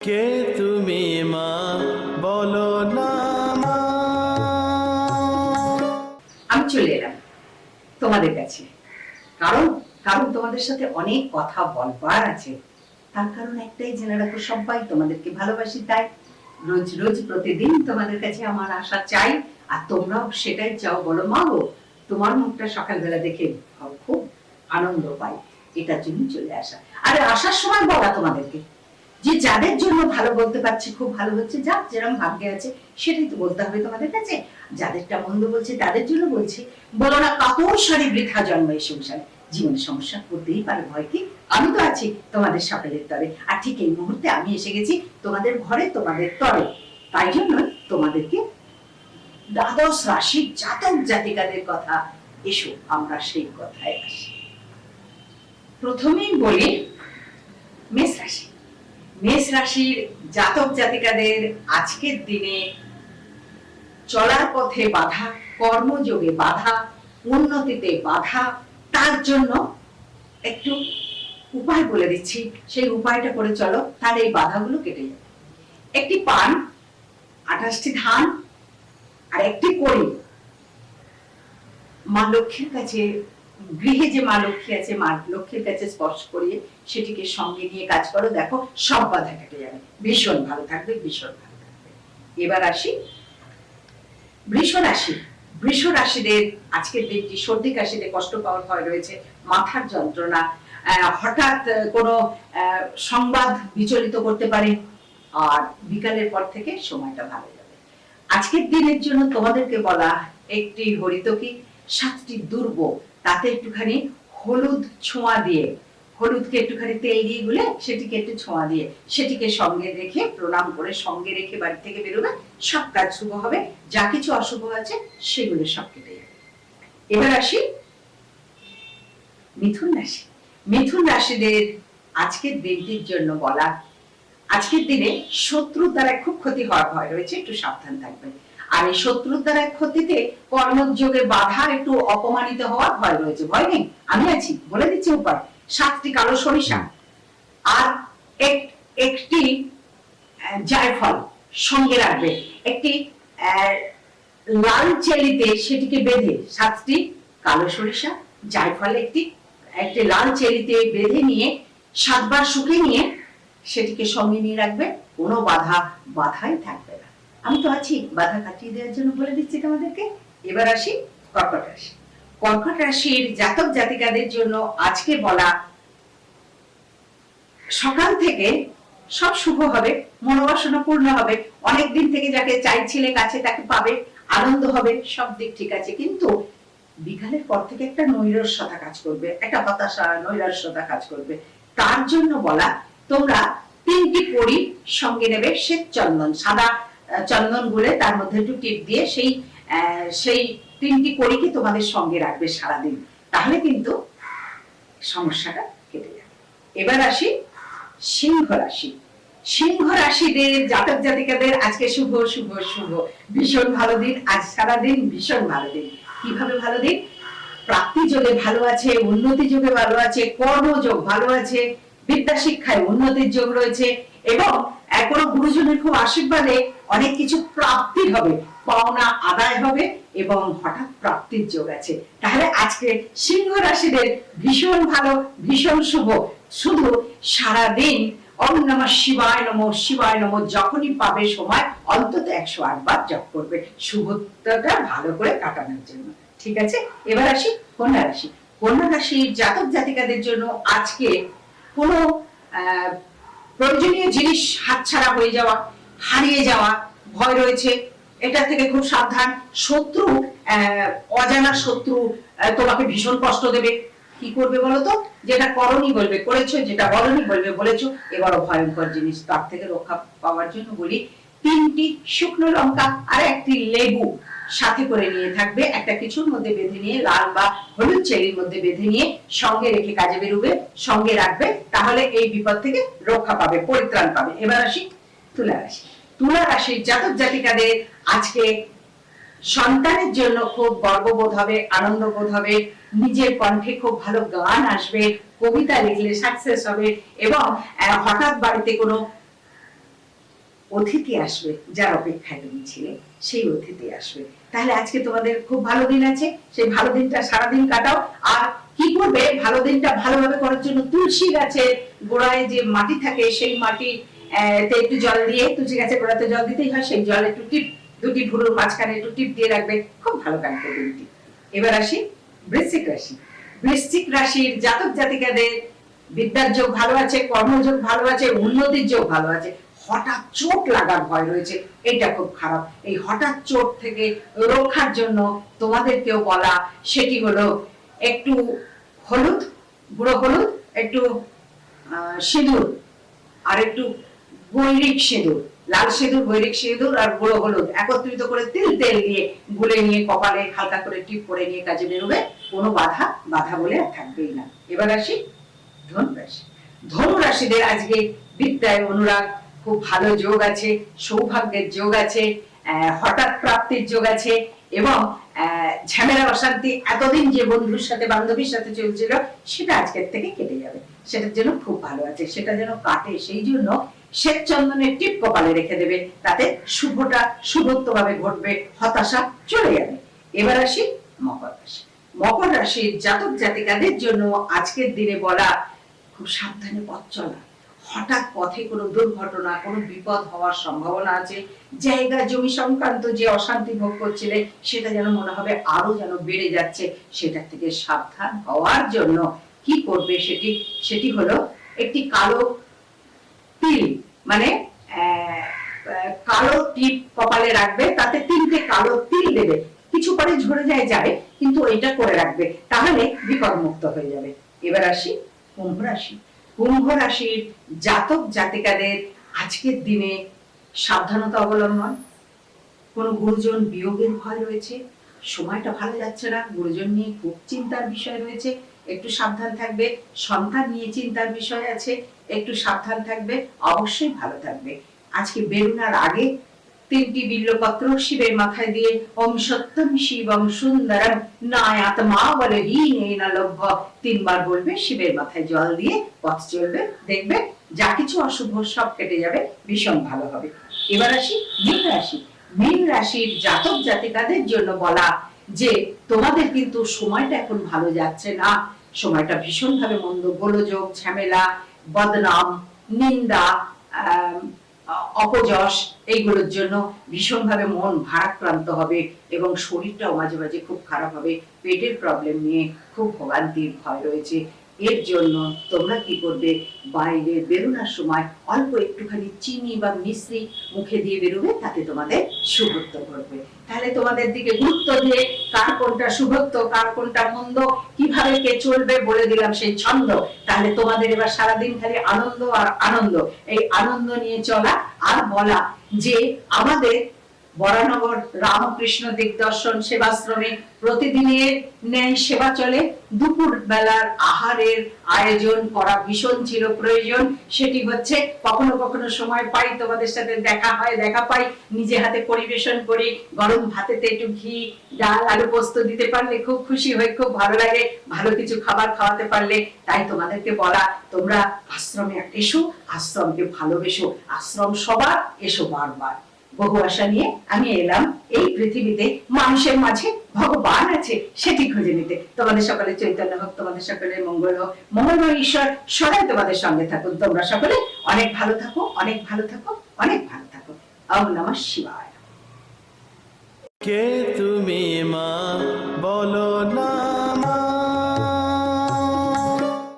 কে তুমি মা বলো না মা। আমি চলে এলাম তোমাদের কাছে, কারণ কারণ তোমাদের সাথে অনেক কথা বলবার আছে। তার কারণ একটাই, জেনে রাখো সবাই তোমাদেরকে ভালোবাসি, তাই রোজ রোজ প্রতিদিন তোমাদের কাছে আমার আশা চাই, আর তোমরাও সেটাই চাও। বলো মা গো, তোমার মুখটা সকালবেলা দেখে খুব আনন্দ পাই, এটার জন্য চলে আসা। আরে আসার সময় বলা তোমাদেরকে যে যাদের জন্য ভালো বলতে পারছি খুব ভালো হচ্ছে, যা যেরকম ভাগ্যে আছে সেটাই তো বলতে হবে তোমাদের কাছে। যাদেরটা মন্দ বলছে তাদের জন্য বলছি, বলো না কাতর সারি বৃথা জন্ম এই সংসারে, জীবনে সমস্যা করতেই পারে, ভয় কি, আমি তো আছি তোমাদের সকলের তরে। আর ঠিক এই মুহূর্তে আমি এসে গেছি তোমাদের ঘরে, তোমাদের তরে। তাই জন্য তোমাদেরকে দ্বাদশ রাশির জাতক জাতিকাদের কথা, এসো আমরা সেই কথায় আসি। প্রথমেই বলি মেষ রাশি। মেষ রাশির জাতক জাতিকাদের আজকের দিনে চলার পথে বাধা, কর্মযোগে বাধা, উন্নতিতে বাধা, তার জন্য একটু উপায় বলে দিচ্ছি, সেই উপায়টা করে চলো, তাহলে এই বাধাগুলো কেটে যাবে। একটি পান, 28টি ধান আর একটি কড়ি মা লক্ষ্মীর কাছে, গৃহে যে মা লক্ষ্মী আছে, মা লক্ষ্মীর কাছে স্পর্শ করিয়ে সেটিকে সঙ্গে নিয়ে কাজ করো, দেখো সব বাধা কেটে যাবে, ভীষণ ভালো থাকবে, ভীষণ ভালো থাকবে। এবার আসি বৃষ রাশি। বৃষ রাশিদের আজকের দিনটি সর্দি কাশিতে কষ্ট পাওয়ার ভয় রয়েছে, মাথার যন্ত্রণা, হঠাৎ কোনো সংবাদ বিচলিত করতে পারে, আর বিকালের পর থেকে সময়টা ভালো যাবে। আজকের দিনের জন্য তোমাদেরকে বলা, একটি হরিতকি, 7টি দুর্ব, তাতে একটুখানি হলুদ ছোঁয়া দিয়ে, হলুদকে একটুখানি তেল দিয়ে গুলে সেটিকে একটু ছোঁয়া দিয়ে সেটিকে সঙ্গে রেখে, প্রণাম করে সঙ্গে রেখে বাড়ি থেকে বেরোবে, সব কাজ শুভ হবে। যা কিছু অশুভ আছে সেগুলো সব কেটে যাবে। এবার আসি মিথুন রাশি। মিথুন রাশিদের আজকের দিনটির জন্য বলা, আজকের দিনে শত্রুর দ্বারা খুব ক্ষতি হওয়ার ভয় রয়েছে, একটু সাবধান থাকবেন। আর এই শত্রুর দ্বারা ক্ষতিতে কর্মযোগে বাধা, একটু অপমানিত হওয়ার ভয় রয়েছে। ভয় নেই, আমি আছি, বলে দিচ্ছি উপায়। 7টি কালো সরিষা আর একটি জায়ফল সঙ্গে রাখবে, একটি লাল চেলিতে সেটিকে বেঁধে, 7টি কালো সরিষা, জায়ফল একটি লাল চেলিতে বেঁধে নিয়ে 7 বার শুকিয়ে নিয়ে সেটিকে সঙ্গে নিয়ে রাখবে, কোনো বাধাই থাকবে না। আমি তো আছি বাধা কাটিয়ে দেওয়ার জন্য, বলে দিচ্ছি তোমাদেরকে। এবার আসি কর্কট রাশি। কর্কট রাশির জাতক জাতিকাদের জন্য আজকে বলা, সকাল থেকে সব শুভ হবে, মনোবাসনা পূর্ণ হবে, অনেকদিন থেকে যাকে চাইছিলে কাছে তাকে পাবে, আনন্দ হবে, সব দিক ঠিক আছে। কিন্তু বিকালের পর থেকে একটা নৈরাশ্যতা কাজ করবে, একটা হতাশা, নৈরাশ্যতা কাজ করবে। তার জন্য বলা, তোমরা 3টি কড়ি সঙ্গে নেবে, শ্বেত চন্দন, সাদা চন্দন গুলে তার মধ্যে একটু টিপ দিয়ে সেই 3টি কড়িকে তোমাদের সঙ্গে রাখবে সারাদিন, তাহলে কিন্তু সমস্যাটা কেটে যাবে। এবার আসি সিংহ রাশি। সিংহ রাশিদের জাতক জাতিকাদের আজকে শুভ শুভ শুভ, ভীষণ ভালো দিন, আজ সারাদিন ভীষণ ভালো দিন। কিভাবে ভালো দিন? প্রাপ্তি যোগে ভালো আছে, উন্নতি যোগে ভালো আছে, কর্মযোগ ভালো আছে, বিদ্যা শিক্ষায় উন্নতির যোগ রয়েছে, এবং কোনো গুরুজনের খুব আশীর্বাদে অনেক কিছু প্রাপ্তি হবে, পাওনা আদায় হবে, এবং হঠাৎ প্রাপ্তির যোগ আছে। তাহলে আজকে সিংহ রাশিদের ভীষণ ভালো, ভীষণ শুভ। শুধু সারাদিন ওম নমঃ শিবায় নমঃ শিবায় নমঃ যখনই পাবে সময় অন্তত 108 বার জপ করবে, শুভত্বটা ভালো করে কাটানোর জন্য। ঠিক আছে, এবার আসি কন্যা রাশি। কন্যা রাশির জাতক জাতিকাদের জন্য আজকে কোনো প্রয়োজনীয় জিনিস হাতছাড়া হয়ে যাওয়া, হারিয়ে যাওয়া ভয় রয়েছে, এটা থেকে খুব সাবধান। শত্রু, অজানা শত্রু তোমাকে ভীষণ কষ্ট দেবে। কি করবে বলো তো? যেটা করনি বলবে করেছো, যেটা বলনি বলবে বলেছো, এবারও ভয়ঙ্কর জিনিস। তার থেকে রক্ষা পাওয়ার জন্য বলি, 3টি শুকনো লঙ্কা আর একটি লেবু সাথে করে নিয়ে থাকবে, একটা কিছুর মধ্যে বেঁধে নিয়ে, লাল বা হলুদ চেরির মধ্যে বেঁধে নিয়ে সঙ্গে রেখে কাজে বেরোবে, সঙ্গে রাখবে, তাহলে এই বিপদ থেকে রক্ষা পাবে, পরিত্রাণ পাবে। এবার আসি তুলা রাশি। তুলা রাশির জাতক জাতিকাদের আজকে সন্তানের জন্য খুব গর্ববোধ হবে, আনন্দ বোধ হবে, নিজের কণ্ঠে খুব ভালো গান আসবে, কবিতা লিখলে সাকসেস হবে, এবং হঠাৎ বাড়িতে কোনো অতিথি আসবে, যার অপেক্ষায় তুমি ছিলে সেই অতিথি আসবে। তাহলে আজকে তোমাদের খুব ভালো দিন আছে, সেই ভালো দিনটা সারাদিন কাটাও। আর কি করবে ভালো দিনটা ভালোভাবে করার জন্য, তুলসী গাছের গোড়ায় যে মাটি থাকে সেই মাটি তে একটু জল দিয়ে, তুলসী গাছের গোড়াতে জল দিতেই হয়, সেই জল একটু টিপ, দুটি ভুরুর মাঝখানে একটু টিপ দিয়ে রাখবে, খুব ভালো কাটবে দিনটি। এবার আসি বৃশ্চিক রাশি। বৃশ্চিক রাশির জাতক জাতিকাদের বিদ্যার যোগ ভালো আছে, কর্মযোগ ভালো আছে, উন্নতির যোগ ভালো আছে। হঠাৎ চোট লাগার ভয় রয়েছে, এটা খুব খারাপ। এই হঠাৎ চোট থেকে রক্ষার জন্য তোমাদেরকেও বলা, সেটি হলো একটু হলুদ, গুঁড়ো হলুদ, একটু সিঁদুর, আর একটু গৈরিক সিঁদুর, লাল সিঁদুর, গৈরিক সিঁদুর আর গুঁড়ো হলুদ একত্রিত করে তেল দিয়ে গুলে নিয়ে কপালে হালকা করে টিপ করে নিয়ে কাজে বেরোবে, কোনো বাধা বলে আর থাকবেই না। এবার আসি ধনু রাশি। ধনু রাশিদের আজকে বিদ্যায় অনুরাগ খুব ভালো যোগ আছে, সৌভাগ্যের যোগ আছে, হঠাৎ প্রাপ্তির যোগ আছে, এবং ঝামেলা অশান্তি এতদিন যে বন্ধুর সাথে বান্ধবীর সাথে চলছিল সেটা আজকের থেকে কেটে যাবে, সেটার জন্য খুব ভালো আছে, সেটা যেন কাটে। সেই জন্য শ্বেত চন্দনের টিপ কপালে রেখে দেবে, তাতে শুভত্ব ভাবে ঘটবে, হতাশা চলে যাবে। এবার আসি মকর রাশি। মকর রাশির জাতক জাতিকাদের জন্য আজকের দিনে বলা, খুব সাবধানে পথ চলা। হঠাৎ পথে কোনো দুর্ঘটনা, কোনো বিপদ হওয়ার সম্ভাবনা আছে। জায়গা জমি সংক্রান্ত যে অশান্তি ভোগ করছিলে সেটা যেন মনে হবে আরো যেন বেড়ে যাচ্ছে, সেটা থেকে সাবধান হওয়ার জন্য কি করবে, সেটি হলো একটি কালো তিল, মানে কালো টিপ কপালে রাখবে, তাতে 3টে কালো তিল দেবে। কিছু পরে ঝরে যাবে, কিন্তু এটা করে রাখবে, তাহলে বিপদ মুক্ত হয়ে যাবে। এবার আসি কুম্ভ রাশি। কুম্ভ রাশির জাতক জাতিকাদের আজকের দিনে সাবধানতা অবলম্বন, কোন গুরুজন বিয়োগের ভয় রয়েছে, সময়টা ভালো যাচ্ছে না, গুরুজন নিয়ে খুব চিন্তার বিষয় রয়েছে, একটু সাবধান থাকবে। সন্তান নিয়ে চিন্তার বিষয় আছে, একটু সাবধান থাকবে, অবশ্যই ভালো থাকবে। আজকে বেরোনোর আগে 3টি বিল্লপত্র শিবের মাথায় দিয়ে ওম সত্যম শিবম সুন্দরম নায়াত্মা বলে হীনেনা লভ্য 3বার বলবে, শিবের মাথায় জল দিয়ে পথ চলবে, দেখবে যা কিছু অশুভ সব কেটে যাবে, ভীষণ ভালো হবে। এবার আসি মীন রাশি। মীন রাশির জাতক জাতিকাদের জন্য বলা যে তোমাদের কিন্তু সময়টা এখন ভালো যাচ্ছে না, সময়টা ভীষণ ভাবে মন্দ, গোলযোগ, ঝামেলা, বদনাম, নিন্দা, অপযশ, এইগুলোর জন্য ভীষণ ভাবে মন ভারাক্রান্ত হবে, এবং শরীরটাও মাঝে মাঝে খুব খারাপ হবে, পেটের প্রবলেম নিয়ে খুব ভোগান্তির ভয় রয়েছে। এর জন্য তোমরা কি করবে, বাইরে বেরোনোর সময় অল্প একটুখানি চিনি বা মিশ্রি মুখে দিয়ে বেরোবে, তাতে তোমাদের শুভত্ব ঘটবে। তাহলে তোমাদের দিকে গুরুত্ব দিয়ে কার কোনটা শুভত্ব, কার কোনটা মন্দ, কিভাবে কে চলবে বলে দিলাম সেই ছন্দ। তাহলে তোমাদের এবার সারাদিন খালি আনন্দ আর আনন্দ, এই আনন্দ নিয়ে চলা। আর বলা যে আমাদের বরানগর রামকৃষ্ণ দিগদর্শন সেবাশ্রমে প্রতিদিনের ন্যায় সেবা চলে। দুপুর বেলার আহারের আয়োজন করা ভীষণ ছিল প্রয়োজন, সেটি হচ্ছে কখনো কখনো সময় পাই, তোমাদের সাথে দেখা পাই, নিজে হাতে পরিবেশন করি, গরম ভাতেতে একটু ঘি, ডাল, আলু পোস্ত দিতে পারলে খুব খুশি হই, খুব ভালো লাগে, ভালো কিছু খাবার খাওয়াতে পারলে। তাই তোমাদেরকে বলা, তোমরা আশ্রমে এসো, আশ্রমকে ভালোবেসো, আশ্রম সবার, এসো বারবার। বহু আশা নিয়ে আমি এলাম এই পৃথিবীতে, মানুষের মাঝে ভগবান আছে সেটি খুঁজে নিতে। তোমাদের সকলে চৈতন্য হোক, তোমাদের সকলের মঙ্গল হোক, মঙ্গলময় ঈশ্বর সদাই তোমাদের সঙ্গে থাকুন। তোমরা সকলে অনেক ভালো থাকো, অনেক ভালো থাকো, অনেক ভালো থাকো। ওম নমঃ শিবায়। কে তুমি মা বলো না।